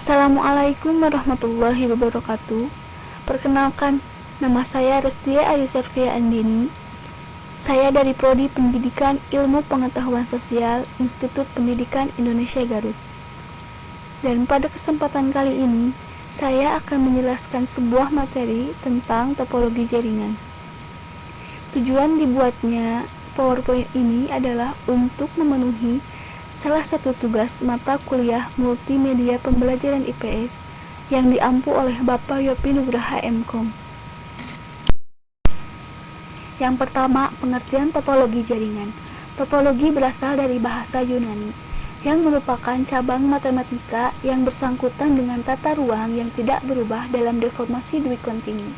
Assalamualaikum warahmatullahi wabarakatuh. Perkenalkan, nama saya Restia Ayu Servia Andini. Saya dari Prodi Pendidikan Ilmu Pengetahuan Sosial Institut Pendidikan Indonesia Garut. Dan pada kesempatan kali ini, saya akan menjelaskan sebuah materi tentang topologi jaringan. Tujuan dibuatnya PowerPoint ini adalah untuk memenuhi salah satu tugas mata kuliah Multimedia Pembelajaran IPS yang diampu oleh Bapak Yopi Nugraha MKom. Yang pertama, pengertian topologi jaringan. Topologi berasal dari bahasa Yunani, yang merupakan cabang matematika yang bersangkutan dengan tata ruang yang tidak berubah dalam deformasi dui kontinu,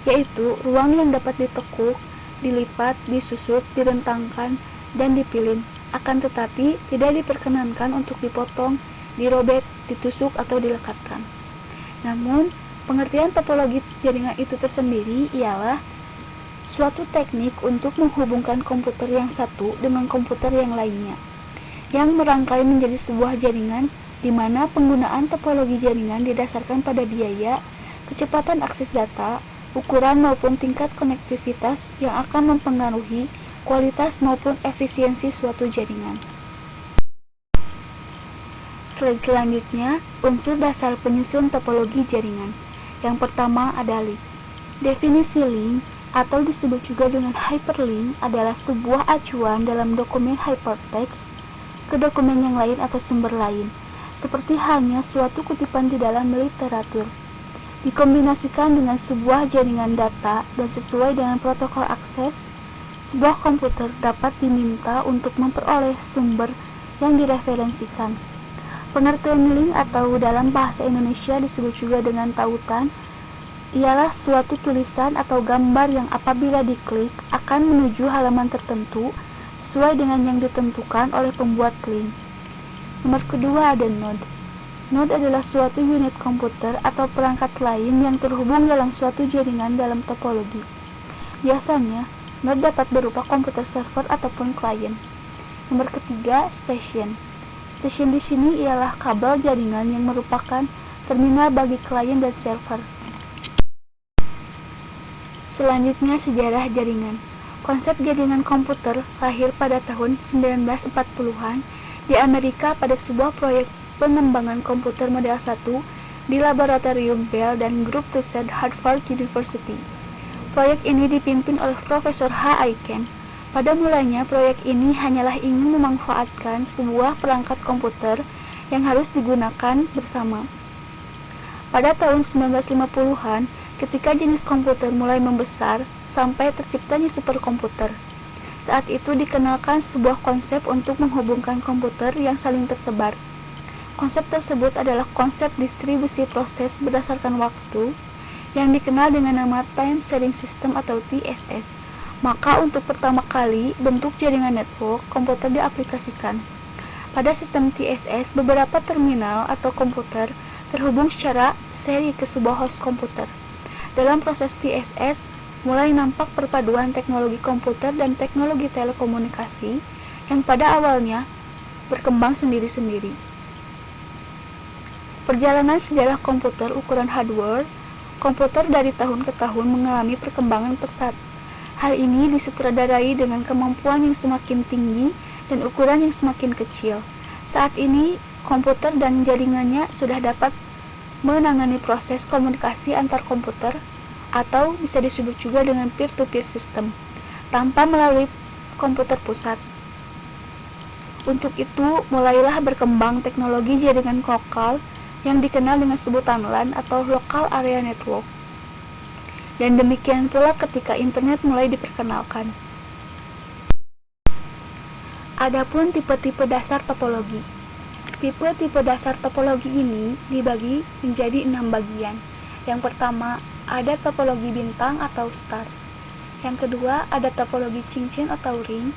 yaitu ruang yang dapat ditekuk, dilipat, disusun, direntangkan, dan dipilin, akan tetapi tidak diperkenankan untuk dipotong, dirobek, ditusuk, atau dilekatkan. Namun, pengertian topologi jaringan itu tersendiri ialah suatu teknik untuk menghubungkan komputer yang satu dengan komputer yang lainnya, yang merangkai menjadi sebuah jaringan di mana penggunaan topologi jaringan didasarkan pada biaya, kecepatan akses data, ukuran maupun tingkat konektivitas yang akan mempengaruhi kualitas maupun efisiensi suatu jaringan. Selanjutnya, unsur dasar penyusun topologi jaringan. Yang pertama ada link. Definisi link atau disebut juga dengan hyperlink adalah sebuah acuan dalam dokumen hypertext ke dokumen yang lain atau sumber lain, seperti halnya suatu kutipan di dalam literatur. Dikombinasikan dengan sebuah jaringan data dan sesuai dengan protokol akses, sebuah komputer dapat diminta untuk memperoleh sumber yang direferensikan. Pengertian link atau dalam bahasa Indonesia disebut juga dengan tautan, ialah suatu tulisan atau gambar yang apabila diklik akan menuju halaman tertentu sesuai dengan yang ditentukan oleh pembuat link. Nomor kedua ada node. Node adalah suatu unit komputer atau perangkat lain yang terhubung dalam suatu jaringan dalam topologi. Biasanya, node dapat berupa komputer server ataupun klien. Nomor ketiga, station. Station di sini ialah kabel jaringan yang merupakan terminal bagi klien dan server. Selanjutnya, sejarah jaringan. Konsep jaringan komputer lahir pada tahun 1940-an di Amerika pada sebuah proyek pengembangan komputer model 1 di laboratorium Bell dan grup riset Harvard University. Proyek ini dipimpin oleh Profesor H. Aiken. Pada mulanya, proyek ini hanyalah ingin memanfaatkan sebuah perangkat komputer yang harus digunakan bersama. Pada tahun 1950-an, ketika jenis komputer mulai membesar sampai terciptanya superkomputer, saat itu dikenalkan sebuah konsep untuk menghubungkan komputer yang saling tersebar. Konsep tersebut adalah konsep distribusi proses berdasarkan waktu, yang dikenal dengan nama Time Sharing System atau TSS. Maka untuk pertama kali bentuk jaringan network komputer diaplikasikan. Pada sistem TSS, beberapa terminal atau komputer terhubung secara seri ke sebuah host komputer. Dalam proses TSS, mulai nampak perpaduan teknologi komputer dan teknologi telekomunikasi yang pada awalnya berkembang sendiri-sendiri. Perjalanan sejarah komputer ukuran hardware. Komputer dari tahun ke tahun mengalami perkembangan pesat. Hal ini disutradarai dengan kemampuan yang semakin tinggi dan ukuran yang semakin kecil. Saat ini, komputer dan jaringannya sudah dapat menangani proses komunikasi antar komputer atau bisa disebut juga dengan peer-to-peer system tanpa melalui komputer pusat. Untuk itu, mulailah berkembang teknologi jaringan lokal yang dikenal dengan sebutan LAN atau Local Area Network. Dan demikian pula ketika internet mulai diperkenalkan. Adapun tipe-tipe dasar topologi. Tipe-tipe dasar topologi ini dibagi menjadi 6 bagian. Yang pertama, ada topologi bintang atau star. Yang kedua, ada topologi cincin atau ring.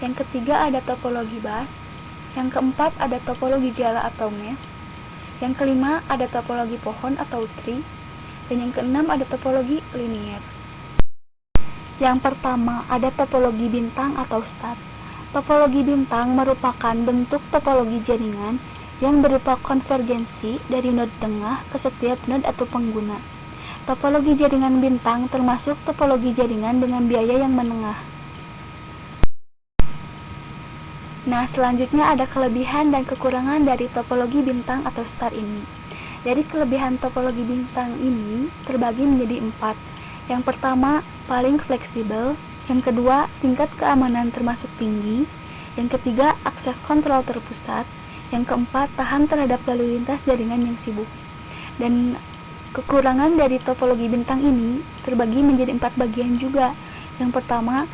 Yang ketiga, ada topologi bus. Yang keempat, ada topologi jala atau mesh. Yang kelima, ada topologi pohon atau tree. Dan yang keenam, ada topologi linear. Yang pertama, ada topologi bintang atau star. Topologi bintang merupakan bentuk topologi jaringan yang berupa konvergensi dari node tengah ke setiap node atau pengguna. Topologi jaringan bintang termasuk topologi jaringan dengan biaya yang menengah. Nah, selanjutnya ada kelebihan dan kekurangan dari topologi bintang atau star ini. Dari kelebihan topologi bintang ini terbagi menjadi 4. Yang pertama, paling fleksibel. Yang kedua, tingkat keamanan termasuk tinggi. Yang ketiga, akses kontrol terpusat. Yang keempat, tahan terhadap lalu lintas jaringan yang sibuk. Dan kekurangan dari topologi bintang ini terbagi menjadi 4 bagian juga. Yang pertama,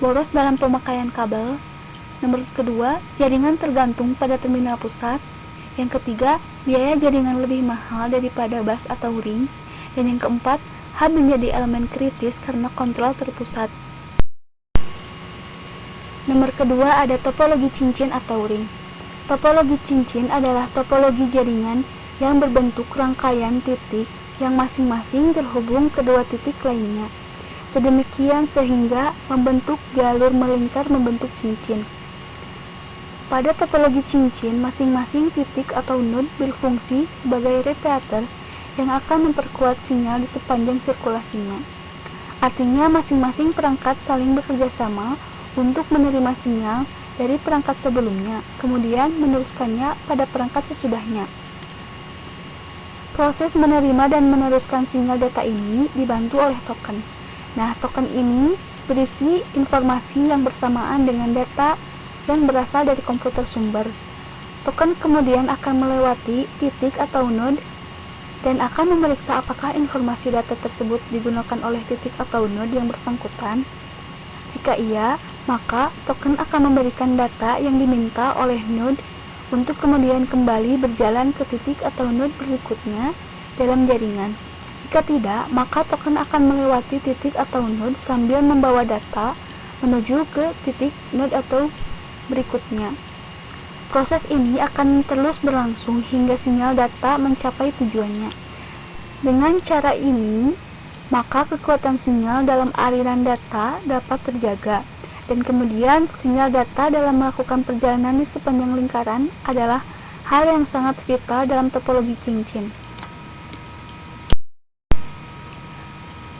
boros dalam pemakaian kabel. Nomor kedua, jaringan tergantung pada terminal pusat. Yang ketiga, biaya jaringan lebih mahal daripada bus atau ring. Dan yang keempat, hub menjadi elemen kritis karena kontrol terpusat. Nomor kedua ada topologi cincin atau ring. Topologi cincin adalah topologi jaringan yang berbentuk rangkaian titik yang masing-masing terhubung ke dua titik lainnya. Sedemikian sehingga membentuk jalur melingkar membentuk cincin. Pada topologi cincin, masing-masing titik atau node berfungsi sebagai repeater yang akan memperkuat sinyal di sepanjang sirkulasinya. Artinya masing-masing perangkat saling bekerja sama untuk menerima sinyal dari perangkat sebelumnya, kemudian meneruskannya pada perangkat sesudahnya. Proses menerima dan meneruskan sinyal data ini dibantu oleh token. Nah, token ini berisi informasi yang bersamaan dengan data yang berasal dari komputer sumber. Token kemudian akan melewati titik atau node dan akan memeriksa apakah informasi data tersebut digunakan oleh titik atau node yang bersangkutan. Jika iya, maka token akan memberikan data yang diminta oleh node untuk kemudian kembali berjalan ke titik atau node berikutnya dalam jaringan. Jika tidak, maka token akan melewati titik atau node sambil membawa data menuju ke titik node atau berikutnya. Proses ini akan terus berlangsung hingga sinyal data mencapai tujuannya. Dengan cara ini, maka kekuatan sinyal dalam aliran data dapat terjaga, dan kemudian sinyal data dalam melakukan perjalanan di sepanjang lingkaran adalah hal yang sangat vital dalam topologi cincin.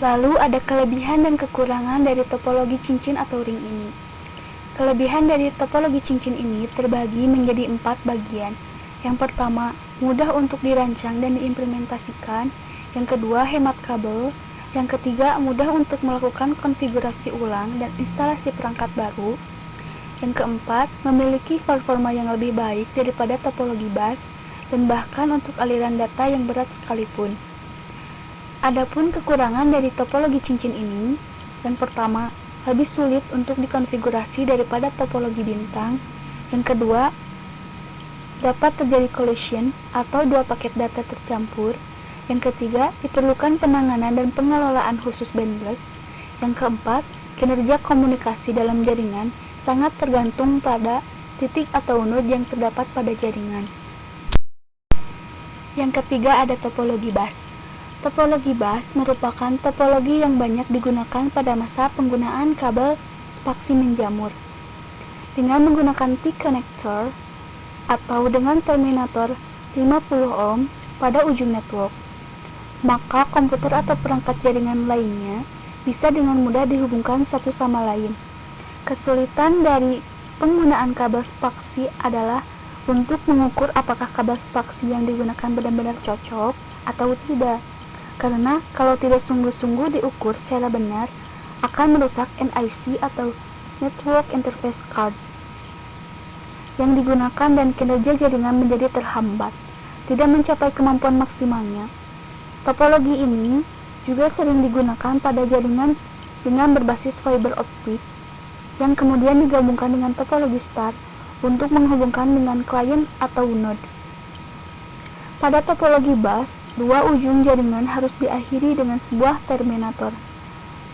Lalu ada kelebihan dan kekurangan dari topologi cincin atau ring ini. Kelebihan dari topologi cincin ini terbagi menjadi 4 bagian. Yang pertama, mudah untuk dirancang dan diimplementasikan. Yang kedua, hemat kabel. Yang ketiga, mudah untuk melakukan konfigurasi ulang dan instalasi perangkat baru. Yang keempat, memiliki performa yang lebih baik daripada topologi bus dan bahkan untuk aliran data yang berat sekalipun. Adapun kekurangan dari topologi cincin ini, yang pertama, lebih sulit untuk dikonfigurasi daripada topologi bintang. Yang kedua, dapat terjadi collision atau dua paket data tercampur. Yang ketiga, diperlukan penanganan dan pengelolaan khusus bandwidth. Yang keempat, kinerja komunikasi dalam jaringan sangat tergantung pada titik atau node yang terdapat pada jaringan. Yang ketiga ada topologi bus. Topologi bus merupakan topologi yang banyak digunakan pada masa penggunaan kabel spaksi menjamur. Dengan menggunakan T-connector atau dengan terminator 50 ohm pada ujung network, maka komputer atau perangkat jaringan lainnya bisa dengan mudah dihubungkan satu sama lain. Kesulitan dari penggunaan kabel spaksi adalah untuk mengukur apakah kabel spaksi yang digunakan benar-benar cocok atau tidak. Karena kalau tidak sungguh-sungguh diukur secara benar, akan merusak NIC atau Network Interface Card yang digunakan dan kinerja jaringan menjadi terhambat, tidak mencapai kemampuan maksimalnya. Topologi ini juga sering digunakan pada jaringan dengan berbasis fiber optik yang kemudian digabungkan dengan topologi star untuk menghubungkan dengan klien atau node. Pada topologi bus, dua ujung jaringan harus diakhiri dengan sebuah terminator.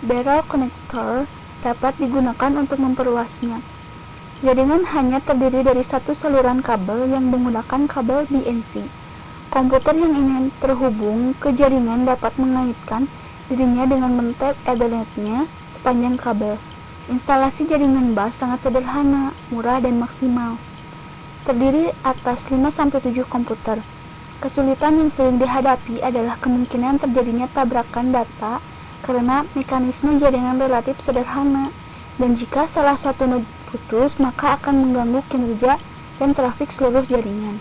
Barrel connector dapat digunakan untuk memperluasnya. Jaringan hanya terdiri dari satu saluran kabel yang menggunakan kabel BNC. Komputer yang ingin terhubung ke jaringan dapat mengaitkan dirinya dengan mentep Ethernet-nya sepanjang kabel. Instalasi jaringan bus sangat sederhana, murah, dan maksimal. terdiri atas 5-7 komputer. Kesulitan yang sering dihadapi adalah kemungkinan terjadinya tabrakan data karena mekanisme jaringan relatif sederhana, dan jika salah satu node putus, maka akan mengganggu kinerja dan trafik seluruh jaringan.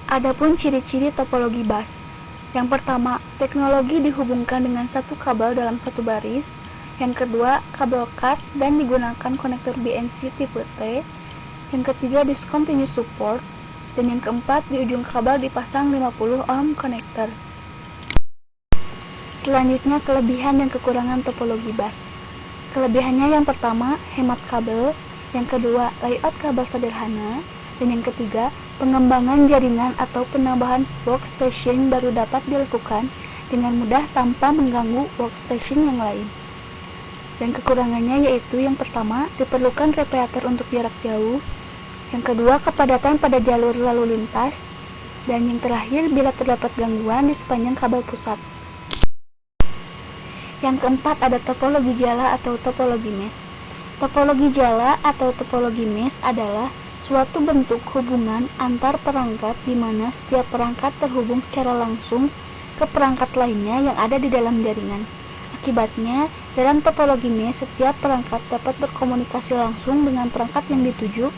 Adapun ciri-ciri topologi bus. Yang pertama, teknologi dihubungkan dengan satu kabel dalam satu baris. Yang kedua, kabel cut dan digunakan konektor BNC tipe T. Yang ketiga, discontinuous support. Dan yang keempat, di ujung kabel dipasang 50 ohm konektor. Selanjutnya, kelebihan dan kekurangan topologi bus. Kelebihannya yang pertama, hemat kabel. Yang kedua, layout kabel sederhana. Dan yang ketiga, pengembangan jaringan atau penambahan workstation baru dapat dilakukan dengan mudah tanpa mengganggu workstation yang lain. Dan kekurangannya yaitu yang pertama, diperlukan radiator untuk jarak jauh. Yang kedua, kepadatan pada jalur lalu lintas. Dan yang terakhir, bila terdapat gangguan di sepanjang kabel pusat. Yang keempat, ada topologi jala atau topologi mesh. Topologi jala atau topologi mesh adalah suatu bentuk hubungan antar perangkat di mana setiap perangkat terhubung secara langsung ke perangkat lainnya yang ada di dalam jaringan. Akibatnya, dalam topologi mesh, setiap perangkat dapat berkomunikasi langsung dengan perangkat yang dituju,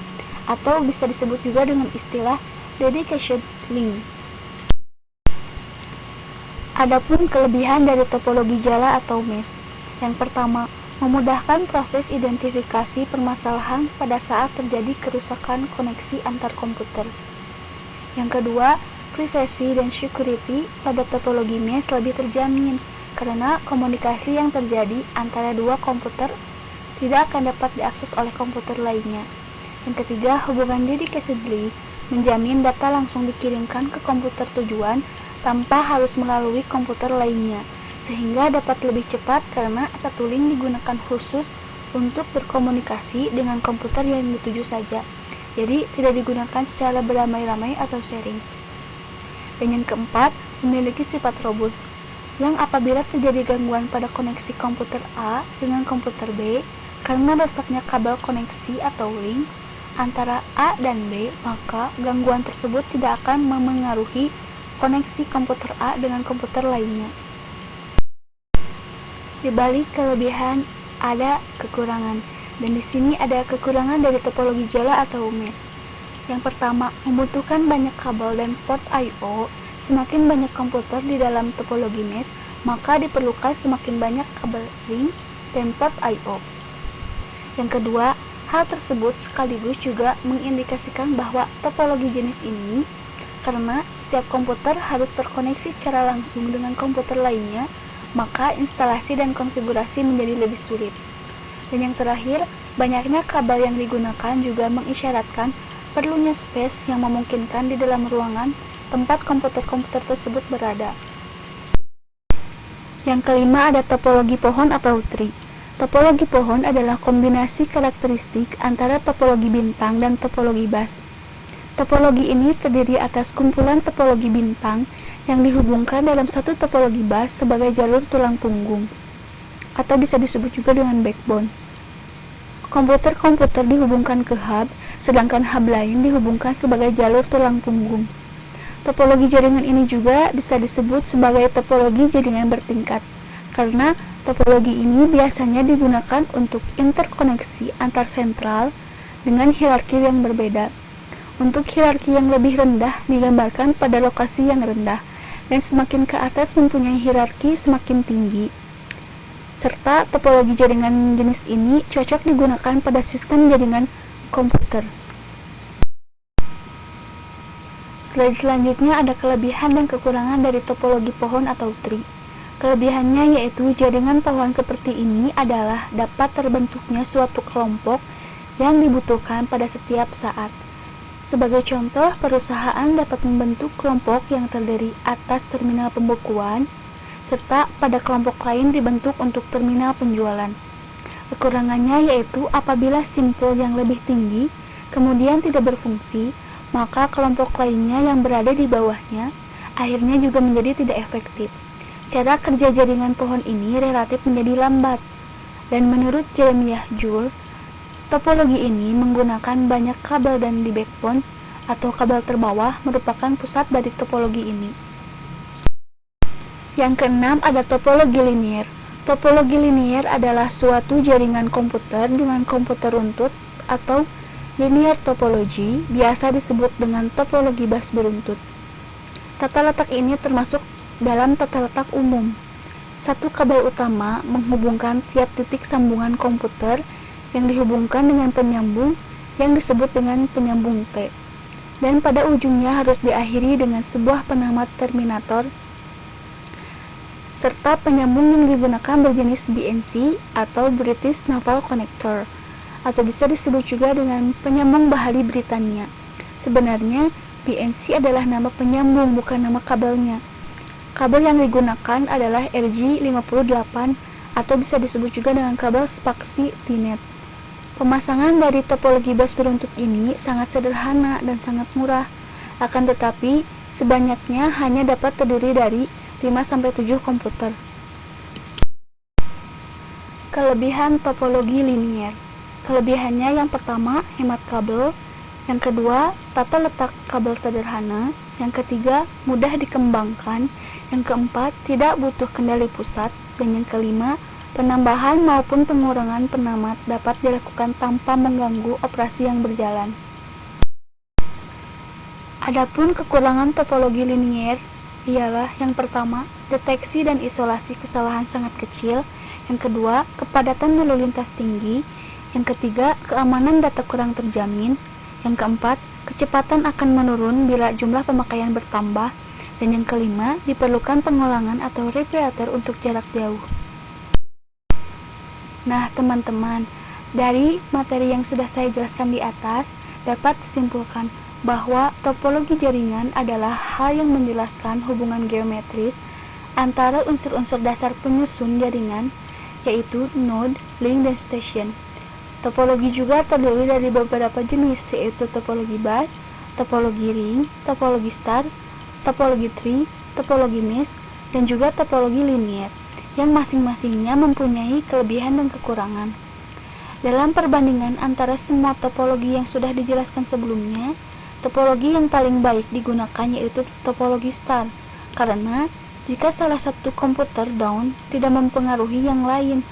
atau bisa disebut juga dengan istilah dedication link. Adapun kelebihan dari topologi jala atau mesh. Yang pertama, memudahkan proses identifikasi permasalahan pada saat terjadi kerusakan koneksi antar komputer. Yang kedua, privasi dan security pada topologi mesh lebih terjamin karena komunikasi yang terjadi antara dua komputer tidak akan dapat diakses oleh komputer lainnya. Yang ketiga, hubungan dedicated link menjamin data langsung dikirimkan ke komputer tujuan tanpa harus melalui komputer lainnya, sehingga dapat lebih cepat karena satu link digunakan khusus untuk berkomunikasi dengan komputer yang dituju saja. Jadi tidak digunakan secara beramai-ramai atau sharing. Dan yang keempat, memiliki sifat robust, yang apabila terjadi gangguan pada koneksi komputer A dengan komputer B karena rusaknya kabel koneksi atau link antara A dan B, maka gangguan tersebut tidak akan memengaruhi koneksi komputer A dengan komputer lainnya. Di balik kelebihan ada kekurangan, dan di sini ada kekurangan dari topologi jala atau mesh. Yang pertama, membutuhkan banyak kabel dan port I/O. Semakin banyak komputer di dalam topologi mesh, maka diperlukan semakin banyak kabel link dan port I/O. Yang kedua, hal tersebut sekaligus juga mengindikasikan bahwa topologi jenis ini, karena setiap komputer harus terkoneksi secara langsung dengan komputer lainnya, maka instalasi dan konfigurasi menjadi lebih sulit. Dan yang terakhir, banyaknya kabel yang digunakan juga mengisyaratkan perlunya space yang memungkinkan di dalam ruangan tempat komputer-komputer tersebut berada. Yang kelima, ada topologi pohon atau tree. Topologi pohon adalah kombinasi karakteristik antara topologi bintang dan topologi bus. Topologi ini terdiri atas kumpulan topologi bintang yang dihubungkan dalam satu topologi bus sebagai jalur tulang punggung, atau bisa disebut juga dengan backbone. Komputer-komputer dihubungkan ke hub, sedangkan hub lain dihubungkan sebagai jalur tulang punggung. Topologi jaringan ini juga bisa disebut sebagai topologi jaringan bertingkat, karena topologi ini biasanya digunakan untuk interkoneksi antar sentral dengan hierarki yang berbeda. Untuk hierarki yang lebih rendah digambarkan pada lokasi yang rendah, dan semakin ke atas mempunyai hierarki semakin tinggi. Serta topologi jaringan jenis ini cocok digunakan pada sistem jaringan komputer. Selanjutnya ada kelebihan dan kekurangan dari topologi pohon atau tree. Kelebihannya yaitu jaringan pohon seperti ini adalah dapat terbentuknya suatu kelompok yang dibutuhkan pada setiap saat. Sebagai contoh, perusahaan dapat membentuk kelompok yang terdiri atas terminal pembekuan, serta pada kelompok lain dibentuk untuk terminal penjualan. Kekurangannya yaitu apabila simpul yang lebih tinggi kemudian tidak berfungsi, maka kelompok lainnya yang berada di bawahnya akhirnya juga menjadi tidak efektif. Cara kerja jaringan pohon ini relatif menjadi lambat, dan menurut Jeremiah Juhl, Topologi ini menggunakan banyak kabel dan di backbone atau kabel terbawah merupakan pusat dari topologi ini. Yang keenam ada topologi linier. Topologi linier adalah suatu jaringan komputer dengan komputer runtut atau linear topology, biasa disebut dengan topologi bus beruntut. Tata letak ini termasuk dalam tata letak umum. Satu kabel utama menghubungkan tiap titik sambungan komputer yang dihubungkan dengan penyambung yang disebut dengan penyambung T. Dan pada ujungnya harus diakhiri dengan sebuah penamat terminator serta penyambung yang digunakan berjenis BNC atau British Naval Connector, atau bisa disebut juga dengan penyambung Bahari Britania. Sebenarnya BNC adalah nama penyambung, bukan nama kabelnya. Kabel yang digunakan adalah RG58 atau bisa disebut juga dengan kabel spaksi T-net. Pemasangan dari topologi bus beruntut ini sangat sederhana dan sangat murah, akan tetapi sebanyaknya hanya dapat terdiri dari 5-7 komputer. Kelebihan topologi linier. Kelebihannya yang pertama, hemat kabel. Yang kedua, tata letak kabel sederhana. Yang ketiga, mudah dikembangkan. Yang keempat, tidak butuh kendali pusat. Dan yang kelima, penambahan maupun pengurangan penamat dapat dilakukan tanpa mengganggu operasi yang berjalan. Adapun kekurangan topologi linier ialah yang pertama, deteksi dan isolasi kesalahan sangat kecil. Yang kedua, kepadatan lalu lintas tinggi. Yang ketiga, keamanan data kurang terjamin. Yang keempat, kecepatan akan menurun bila jumlah pemakaian bertambah. Dan yang kelima, diperlukan pengulangan atau reparator untuk jarak jauh. Nah, teman-teman, dari materi yang sudah saya jelaskan di atas, dapat disimpulkan bahwa topologi jaringan adalah hal yang menjelaskan hubungan geometris antara unsur-unsur dasar penyusun jaringan, yaitu node, link, dan station. Topologi juga terdiri dari beberapa jenis, yaitu topologi bus, topologi ring, topologi star, topologi tree, topologi mesh, dan juga topologi linier, yang masing-masingnya mempunyai kelebihan dan kekurangan. Dalam perbandingan antara semua topologi yang sudah dijelaskan sebelumnya, topologi yang paling baik digunakan yaitu topologi star, karena jika salah satu komputer down tidak mempengaruhi yang lain,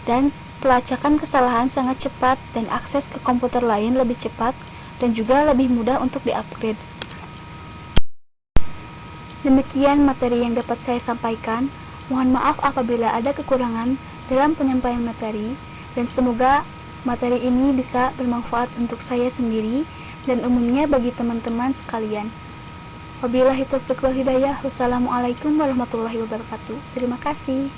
dan pelacakan kesalahan sangat cepat dan akses ke komputer lain lebih cepat dan juga lebih mudah untuk di-upgrade. Demikian materi yang dapat saya sampaikan. Mohon maaf apabila ada kekurangan dalam penyampaian materi, dan semoga materi ini bisa bermanfaat untuk saya sendiri dan umumnya bagi teman-teman sekalian. Wabillahi taufiq wal hidayah. Wassalamualaikum warahmatullahi wabarakatuh. Terima kasih.